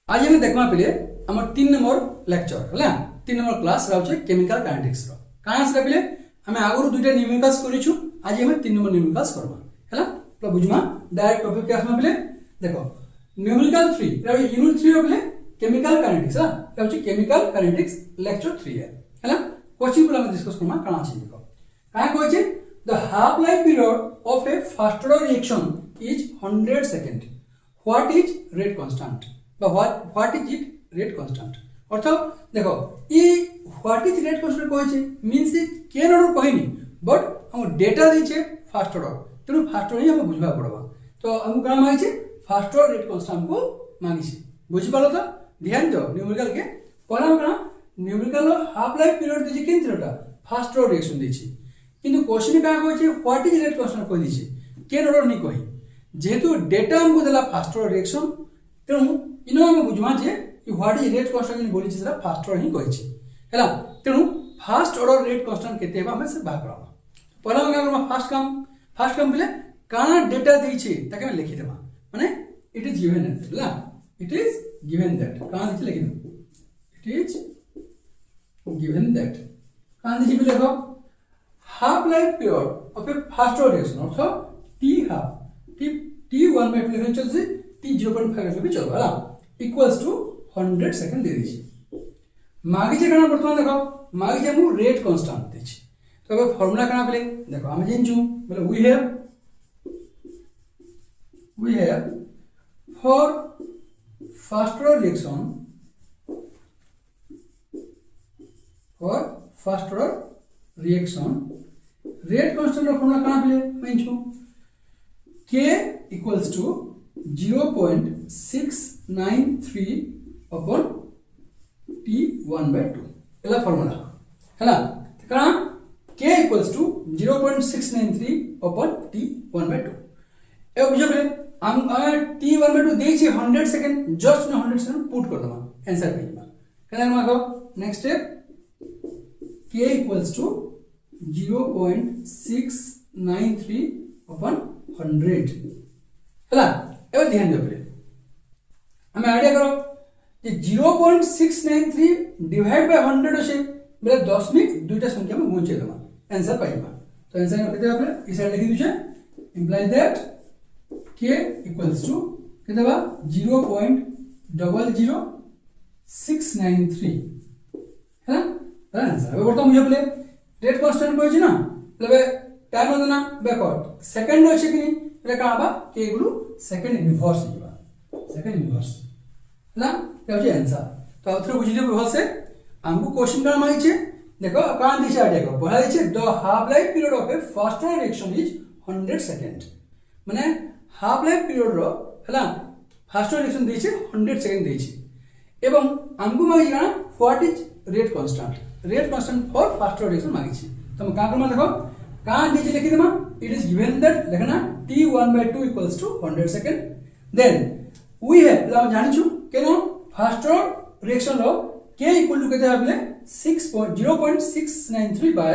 आज हमें देखमा पिले हमर 3 नंबर लेक्चर हला 3 नंबर क्लास राउचे केमिकल काइनेटिक्स रो काना से पिले हमें आगुरु दुइटा न्यूमेरिकल्स करिछु आज हमें 3 नंबर न्यूमेरिकल्स करबा हला तो बुझमा डायरेक्ट टॉपिक के आसमा पिले देखो न्यूमेरिकल 3 रा यूनिट 3 रो पिले केमिकल काइनेटिक्स हा राउचे केमिकल काइनेटिक्स लेक्चर 3 है हला क्वेश्चन पुला में डिस्कस करमा काना छै देखो काहे कहै छै the half life period of a first order reaction is 100 second what is rate constant what is it rate constant अर्थात देखो ई व्हाट इज रेट कांस्टेंट कहै छै मींस केन ऑर्डर कहनी बट हम डेटा दै छै फास्ट ऑर्डर तेनु फास्ट ऑर्डर ही हम बुझबा पड़बा तो हम काम मांगे छै फास्ट ऑर्डर रेट कांस्टेंट को मांगी छै बुझि पालो तो ध्यान दो न्यूमेरिकल के पहला कना न्यूमेरिकल हाफ लाइफ पीरियड दै छै किन तिरटा फास्ट ऑर्डर रिएक्शन दै छै किंतु क्वेश्चन का कहै छै व्हाट इज रेट कांस्टेंट कह दै छै केन ऑर्डर नै कहि जेहेतु डेटा हमको देला फास्ट ऑर्डर रिएक्शन तेनु इनो हम बुझमा जे what is rate constant in बोली छै फास्ट ऑर्डर ही कहै छै हैला तेनु फास्ट ऑर्डर रेट कांस्टेंट केते बा हमें से बात करबा पहला हम का फास्ट काम पहले काना डेटा दै छै ताके हम लिखि देबा माने इट इज गिवन दैट हैला इट इज गिवन दैट काना दै लिखि दो इट इज गिवन दैट काना दै पहले देखो half life period of a first order reaction अर्थात टी हाफ टी 1/2 लिखन चलছে टी 0.5 भी चलबा हैला इक्वल्स टू 100 सेकंड दे दी मागे जे काना वर्तमान देखो मागे जे हम रेट कांस्टेंट दे छी तो अब फार्मूला काना पले देखो हम जेन छु बोले we have for first order reaction rate constant रो फार्मूला काना पले मैं छु k equals to 0.693 upon t1/2 एला फार्मूला हैला कना k equals to 0.693 upon t1/2 ए बुझबे हम t1/2 दे छी 100 सेकंड जस्ट 100 सेकंड पुट कर दमा आंसर पे बा कना मागो next step k equals to 0.693 upon 100 हैला एबे ध्यान दे पड़े हमें आइडिया करो कि 0.693 डिवाइड बाय 100 আছে বলে দশমিক দুইটা সংখ্যা में গুণছে দেবা आंसर পাইবা তো आंसर কত হবে এই সাইড লিখি দিছে imply that k equals to কত দেবা 0.00693 हैला তার आंसर अब বর্তমান বুঝা পড়ে রেট কনস্ট্যান্ট কইছি না তবে টাইম দেনা ব্যাকওয়ার্ড সেকেন্ড আছে কি এটা কাবা के गुरु सेकंड इनवर्स होगा सेकंड इनवर्स ना क्या हो आंसर तो आउथरे बुझि देबो भलसे हमको क्वेश्चन का माइ छे देखो कान दिशा आइडिया को पहला छे the half life period of a first order reaction is 100 second माने हाफ लाइफ पीरियड रो हला फास्ट ऑर्डर रिएक्शन दै छे 100 सेकंड दै छे एवं हमको माइ जाना what is rate constant for first order reaction माइ छे तो हम का करमा देखो कान दिशा लिखि देमा it is given that लिखना t1/2 equals to 100 second then we have हम जानि छु केनो फास्ट ऑर्डर रिएक्शन रो k equal to केते हबले 0.693 by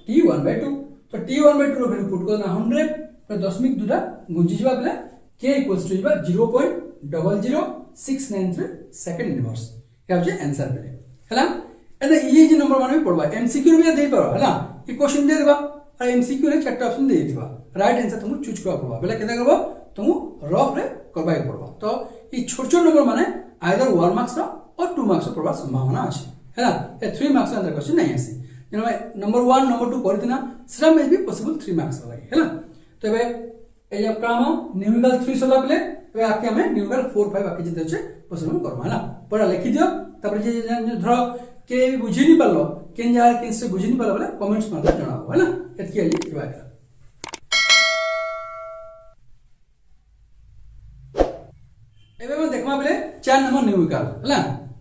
t1/2 तो t1/2 रो वैल्यू पुट करना 100 तो दशमिक दुटा गुंजी जबा बले k equals to 0.00693 second inverse क्या हो आंसर बले हला एंड ये जे नंबर माने पड़बा एमसीक्यू भी दे पारो हला ई क्वेश्चन दे देबा और एमसीक्यू रे चारटा ऑप्शन दे दिबा राइट आंसर तुम चूज करबा पड़बा बेला केता करबो तुम रफ रे करबाई पड़बा तो ई छोट छोट नंबर माने आइदर 1 मार्क्स रो और 2 मार्क्स रो पड़बा संभावना अछि हैला ए 3 मार्क्स अंदर क्वेश्चन नहीं आसी जने नंबर 1 नंबर 2 करदिना सेटा मे भी पॉसिबल 3 मार्क्स लागे हैला तो बे ए जब काम न्यूमेरिकल 3 सला बले बे आके हमें न्यूमेरिकल 4 5 आके जते छै पॉसिबल करबा हैला पढ़ा लिखि दियो तब जे धरो के बुझि नि पालो केन जा के से बुझि नि पालो बले कमेंट्स में जणाबो हैला एतकी आइ दिवाय एबे हम देखमा बले 4 नंबर न्यूमेरिकल हला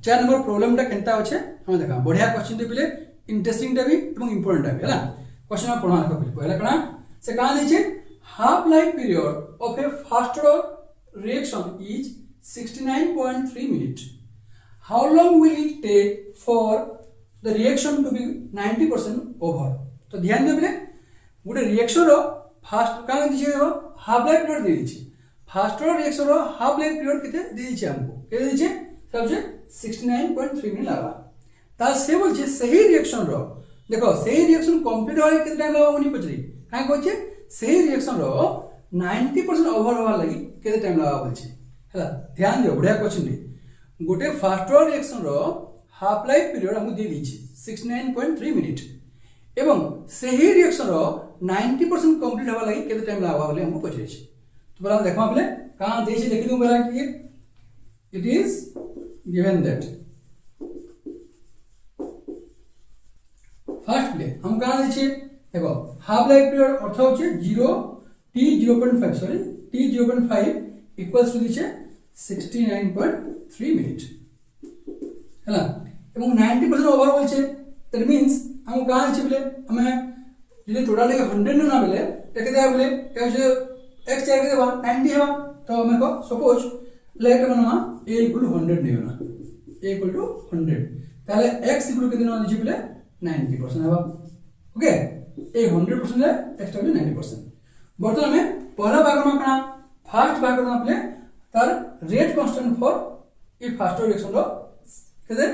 4 नंबर प्रॉब्लम टा केनता होछे हम देखा बढ़िया क्वेश्चन दे पले इंटरेस्टिंग टा भी एवं इंपोर्टेंट टा भी हला क्वेश्चन में पढ़ा देखो पहला कना से कहा दै half life period of a first order reaction is 69.3 minute how long will it take for the reaction to be 90% over तो ध्यान दे पले गोटे रिएक्शन रो फास्ट का दै हाफ लाइफ पीरियड दे दी फास्ट ऑर्डर रिएक्शन रो हाफ लाइफ पीरियड केते दे दी हमको केते दी সেটা হচ্ছে 69.3 মিনিট লাগবা তার সে বলছে সেই রিঅ্যাকশন র দেখো সেই রিঅ্যাকশন কমপ্লিট হওয়ার কেতে টাইম লাগবা উনি পচরি কাই কইছে সেই রিঅ্যাকশন র 90% ওভার হওয়ার লাগি কেতে টাইম লাগবা বলছে হলা ধ্যান দিও বড়িয়া কোশ্চেন টি গোটে ফার্স্ট অর্ডার রিঅ্যাকশন র হাফ লাইফ পিরিয়ড আমি দিয়ে দিয়েছি 69.3 মিনিট এবং সেই রিঅ্যাকশন র 90% কমপ্লিট হওয়ার লাগি কেতে টাইম লাগবা বলে আমি পচরিছি তো বলা দেখো আপনি कहाँ देश लिखी दूं मेरा कि it is given that first play हम कहाँ दीजिए देखो हाफ लाइफ पीरियड अर्थ होचे 0 सॉरी t 0.5 इक्वल्स टू दीजिए 69.3 मिनट है ना এবং 90% ओवर बोलছে दैट मींस हम कहाँ दीजिए बोले हमें যদি टोटल 100 ना बोले একে দেয়া বলে এটা হচ্ছে x চার কে দেবা 90 হবা तो मेरे को सपोज लेट मनवा a इक्वल टू 100 नहीं होना a इक्वल टू 100 তাহলে x इक्वल के दिन वाली बोले 90% है ओके a 100% है x टा 90% बर्तमान में पहला भाग में अपना फर्स्ट भाग में अपने तार रेट कांस्टेंट फॉर ई फर्स्ट रिएक्शन रो केदे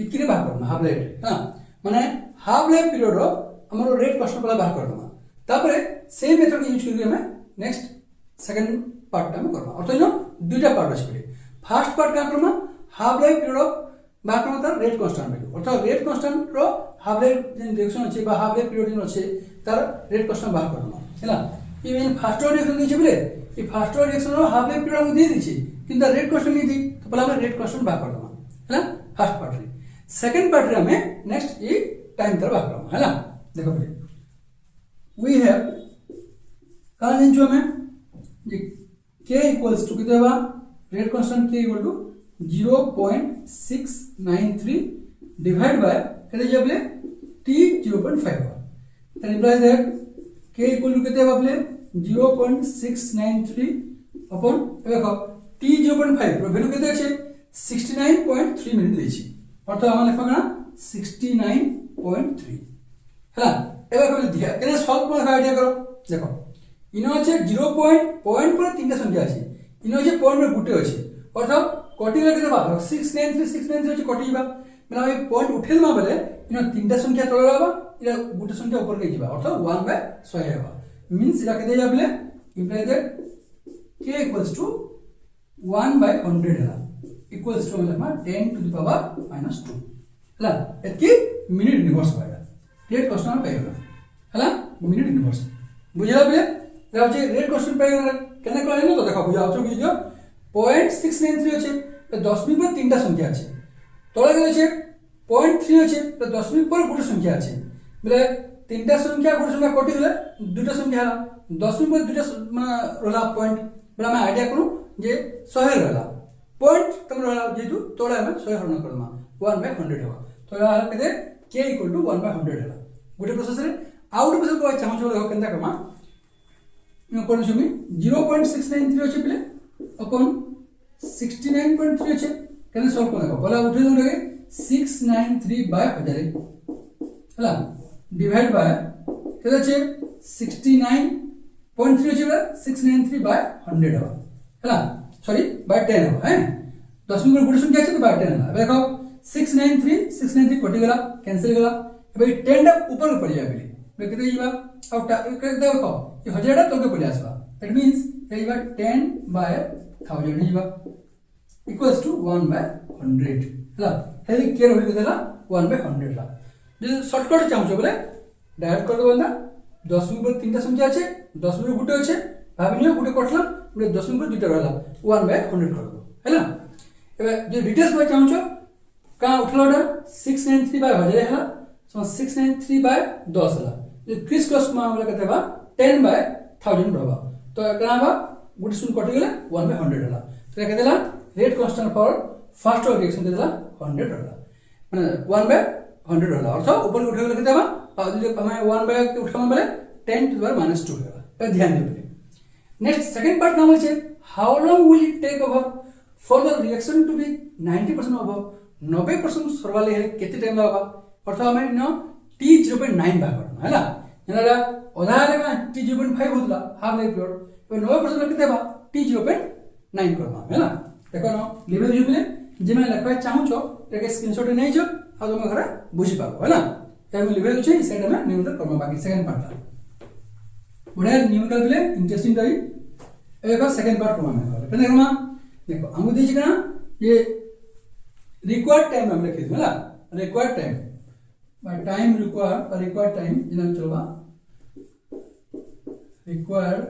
इकिरे भाग करना हाफ लाइफ हां माने हाफ लाइफ पीरियड रो हमरो रेट कांस्टेंट वाला भाग करना तापरे सेम मेथड यूज करके हमें नेक्स्ट सेकंड पार्ट में करना अर्थात जो दुईटा पार्ट আছে ফার্স্ট পার্ট का करना हाफ लाइफ पीरियड ऑफ बाक में तार रेट कांस्टेंट वैल्यू अर्थात रेट कांस्टेंट रो हाफ लाइफ जे रिएक्शन আছে বা हाफ लाइफ पीरियड जे আছে तार रेट कांस्टेंट बाक करना हैला इवन फास्ट रिएक्शन दिछि बोले ई फास्ट रिएक्शन रो हाफ लाइफ पीरियड हम दे दिछि किंतु रेट कांस्टेंट नहीं दी तो पहले हम रेट कांस्टेंट बाक करना हैला फर्स्ट पार्ट रे सेकंड पार्ट रे हमें नेक्स्ट ई टाइम तर बाक करना हैला देखो वी हैव कहां दिन जो हमें k equals to कितना होगा rate constant k equal to 0.693 divide by कितना जब ले t 0.5 होगा that implies that k equal to कितना होगा अपने 0.693 upon देखो t 0.5 रो वैल्यू कितना है 69.3 मिनट देछि अर्थात हम लिखबा ना 69.3 हैला एबे कबे दिया केने सॉल्व करबा आइडिया करो देखो इनो আছে 0 পয়েন্ট পরে তিনটা সংখ্যা আছে ইনো আছে পয়েন্ট পরে গুটে আছে অর্থাৎ কটি লাগে দেবা 693 আছে কটি যাবা মানে আমি পয়েন্ট উঠেল না বলে ইনো তিনটা সংখ্যা তলে যাবা এটা গুটে সংখ্যা উপর কে যাবা অর্থাৎ 1/100 হবে মিন্স এটা কে যাবলে imply that k equals to 1/100 है equals to मतलब 10 to the power -2 ହେଲା एतकी मिनिट इनवर्स होगा रेट क्वेश्चन पे होगा ହେଲା मिनिट इनवर्स बुझला बे जे रेट क्वेश्चन पे केना कहले न तो देखो बुझाओ तो बुझियो 0.693 আছে তো 10 মিনিট পর তিনটা সংখ্যা আছে তলে গেলে আছে 0.3 আছে তো 10 মিনিট পর গুটে সংখ্যা আছে মানে তিনটা সংখ্যা গুটে সংখ্যা কটি গলে দুটো সংখ্যা হলা 10 মিনিট পর দুটো মানে রলা পয়েন্ট বলে আমি আইডিয়া করু যে 100 রলা पॉइंट तुम रहा जेतु तोड़ा में 100 हरण करना 1/100 होगा तो यार कहते k = 1/100 है गोटे प्रोसेस रे आउट प्रोसेस को चाहू छ देखो केनता कमा इन कोन छमी 0.693 अछि प्ले अपन 69.3 अछि केने सॉल्व को देखो बोला उठे दो लगे 693/1000 हला डिवाइड बाय केते छै 69.3 अछि 693/100 होगा हला सॉरी बाय 10 है 10 मिनट गुड संख्या है तो बाय 10 है देखो 693 कटि गला कैंसिल गला एबे 10 टा ऊपर पड़ जाय बेली बे केते जीवा और केते देखो ये 1000 टा तोके पड़ आसबा दैट मींस ये जीवा 10/1000 जीवा इक्वल्स टू 1/100 हला हेली केयर होली देला 1/100 ला जे शॉर्टकट चाहू छ बोले डायरेक्ट कर दो बंदा 10 मिनट पर तीनटा संख्या আছে 10 मिनट गुटे আছে भाबिनियो गुटे कटला गुटे 10 मिनट दुटा रहला 1/100 कर दो हैला एबे जे डिटेल्स में चाहू छ का उठलोडा 693/1000 हैला सो 693/10 हैला जे क्रिस क्रॉस में हमरा कते बा 10/1000 रहबा तो एकरा बा गुटे सुन कटि गेले 1/100 हैला तो के देला rate constant for first reaction देला 100 रहला माने 1/100 रहला अर्थ ऊपर उठे गेले कते बा जे हमें 1/1 उठाम बेले 10 to the power -2 हैला पे ध्यान दियो नेक्स्ट सेकंड पार्ट नाम है how long will it take over for the reaction to be 90% over 90% सरवाले है केते टाइम लागबा अर्थात हमें न t 0.9 भाग करना हैला जनरा ओधा लेगा t 0.5 होतला हाफ लाइफ पीरियड तो 90% केते बा t 0.9 करना हैला देखो न लेवल जो मिले जे मैं लिखा चाहूछ एके स्क्रीनशॉट नै जो आ तुम घरे बुझी पाबो हैला या मैं लिखे छै सेटा में न्यूमेरिकल करबो बाकी सेकंड पार्ट बढिया न्यूमेरिकल दिले इंटरेस्टिंग रही एका सेकंड पार्ट को मैं करे केने करमा देखो हमु दी छै ना ये रिक्वायर्ड टाइम हम लिखि होला required time by time required time जिना चलबा required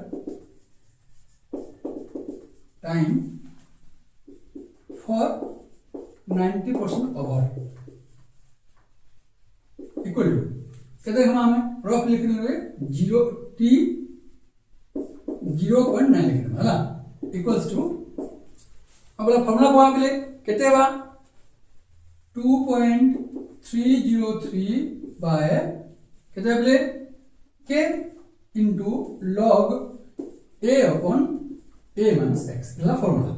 time for 90% over equal to कहते हम हमें रफ लिखने रहे 0 t 0.9 लिखने वाला equals to अब फॉर्मूला को आगे कहते बा 2.303 by कहते बोले k into log a upon a minus x ହେଲା ଫର୍ମୁଲା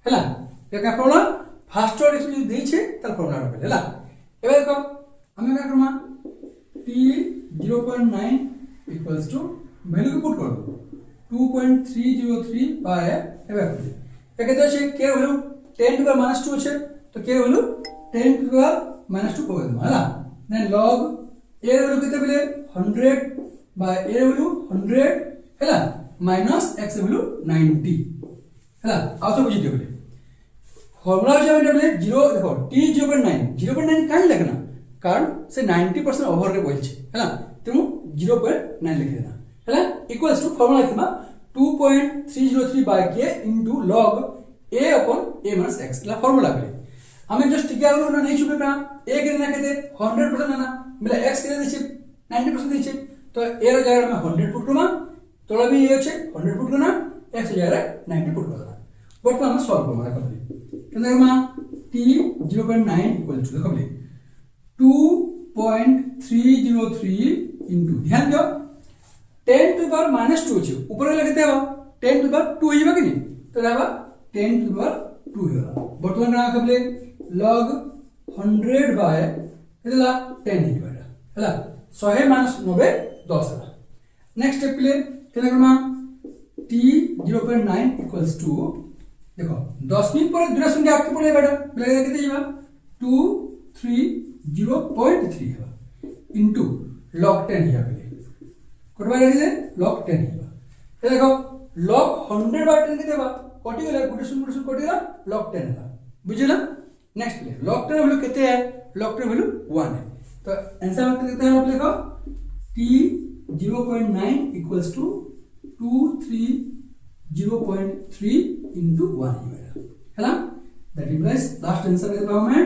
ହେଲା एका फॉर्मूला फास्ट ऑर्डर इसमें दै छै त फॉर्मूला रखले ହେଲା एबे देखो हमें का Karma t 0.9 equals to value को पुट कर दो 2.303 by एबे कहते छै k value 10 to the minus 2 छै तो k value 10 to the minus 2 को देमा होला देन log a वैल्यू केते बोले 100 by a वैल्यू 100 हैला माइनस x वैल्यू 90 हैला आ सब बुझिते बोले फॉर्मूला जे हम बोले 0 देखो t 0.9 काहे लिखना कारण से 90% ओवर रे बोल छै हैला तेनु 0.9 लिख देना हैला इक्वल्स टू फॉर्मूला लिखना 2.303 by k into log a upon a minus x ला फॉर्मूला बोले हमें जस्ट क्या होना नहीं छुपे ना a के ना कहते 100% ना मतलब x के देछि 90% देछि तो a रो जगह में 100 पुट करमा तोला भी ये छै 100 पुट करना x जगह 90 पुट करना बर्तमान हम सॉल्व करना कबली केना करमा t 0.9 इक्वल टू देखो 2.303 into ध्यान दो 10 to the power minus 2 छै ऊपर वाला केते हो 10 to the power 2 हिबा कि नहीं तो रहबा 10 to the power 2 हिबा बर्तमान ना कबले log 100 by केतला 10 हिबा हैला 100 minus 90 10 है नेक्स्ट स्टेप ले केना करमा t 0.9 equals to देखो 10 मिनट पर दूसरा संख्या आपके पड़े बेटा लगेगा कितने जीवा 230.3 है into log 10 हिया पहले कोटबा लगे log 10 हिया ये देखो log 100 by 10 कितने बा कोटी गला गुडसुन कोटी गला log 10 है बुझिला नेक्स्ट ले log 10 वैल्यू कितने है log 10 वैल्यू 1 है तो आंसर कितना है आप लिखो t 0.9 equals to 230.3 into 1 हैला दैट इंप्लाइज लास्ट आंसर के पाव में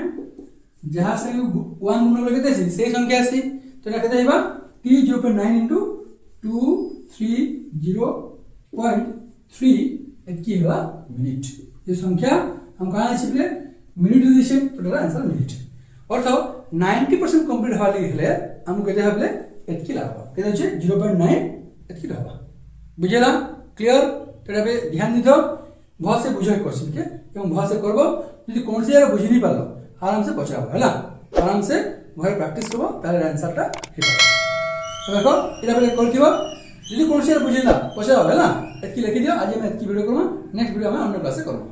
जहां से 1 गुण लगते से सही संख्या आसी तो ना कहते हेबा t 0.9 into 230.3 की हेबा मिनट ये संख्या हम कहां छिले मिनट दिसे तो आंसर मिनट अर्थात 90% कंप्लीट हवा लगे हेले हम कहते हबले एतकी लावा कहते छै 0.9 एतकी लावा बुझेला क्लियर तेरा पे ध्यान दिथो बहुत से बुझे क्वेश्चन के एवं बहुत से करबो यदि कोन से यार बुझि नहीं पालो आराम से पचाबो हैला आराम से घर प्रैक्टिस करबो ताले आंसर टा हेबो देखो इरा पे करथिबो यदि कोन से यार बुझिना पचाबो हैला एतकी लिखि दियो आज मैं एतकी वीडियो करबो नेक्स्ट वीडियो में अन्य क्लास से करबो।